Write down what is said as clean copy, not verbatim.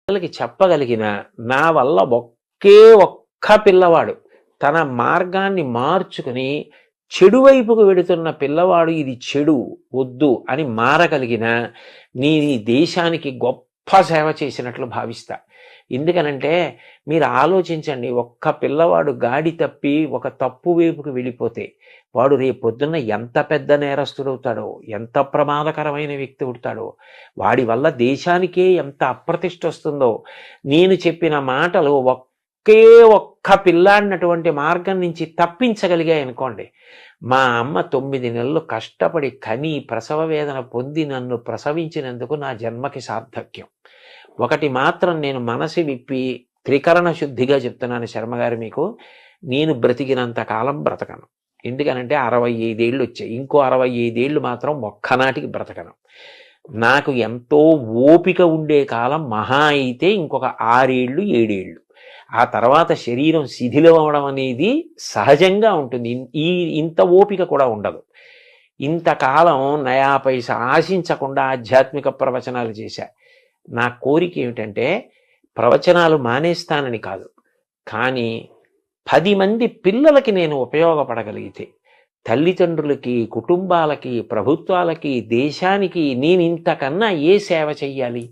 పిల్లలకి చెప్పగలిగిన నా వల్ల ఒకే ఒక్క పిల్లవాడు తన మార్గాన్ని మార్చుకుని చెడు వైపుకు వెడుతున్న పిల్లవాడు ఇది చెడు వద్దు అని మారగలిగిన నీ దేశానికి గొప్ప సేవ చేసినట్లు భావిస్తా. ఎందుకనంటే మీరు ఆలోచించండి, ఒక్క పిల్లవాడు గాడి తప్పి ఒక తప్పు వైపుకు వెళ్ళిపోతే వాడు రేపొద్దున్న ఎంత పెద్ద నేరస్తుడవుతాడో, ఎంత ప్రమాదకరమైన వ్యక్తి అవుతాడో, వాడి వల్ల దేశానికే ఎంత అప్రతిష్ట వస్తుందో. నేను చెప్పిన మాటలు ఒకే ఒక్క పిల్లాడినటువంటి మార్గం నుంచి తప్పించగలిగాయనుకోండి, మా అమ్మ 9 నెలలు కష్టపడి కని ప్రసవ వేదన పొంది నన్ను ప్రసవించినందుకు నా జన్మకి సార్థక్యం. ఒకటి మాత్రం నేను మనసు విప్పి త్రికరణ శుద్ధిగా చెప్తున్నాను శర్మగారు మీకు, నేను బ్రతికినంత కాలం బ్రతకను. ఎందుకనంటే 65 ఏళ్ళు వచ్చాయి, ఇంకో 65 ఏళ్ళు మాత్రం ఒక్కనాటికి బ్రతకను. నాకు ఎంతో ఓపిక ఉండే కాలం మహా అయితే ఇంకొక 6 ఏళ్ళు 7 ఏళ్ళు. ఆ తర్వాత శరీరం శిథిలం అవడం అనేది సహజంగా ఉంటుంది. ఇంత ఓపిక కూడా ఉండదు. ఇంతకాలం నయా పైసా ఆశించకుండా ఆధ్యాత్మిక ప్రవచనాలు చేశా. నా కోరిక ఏమిటంటే ప్రవచనాలు మానేస్తానని కాదు, కానీ 10 మంది పిల్లలకి నేను ఉపయోగపడగలిగితే, తల్లిదండ్రులకి, కుటుంబాలకి, ప్రభుత్వాలకి, దేశానికి నేను ఇంతకన్నా ఏ సేవ చెయ్యాలి?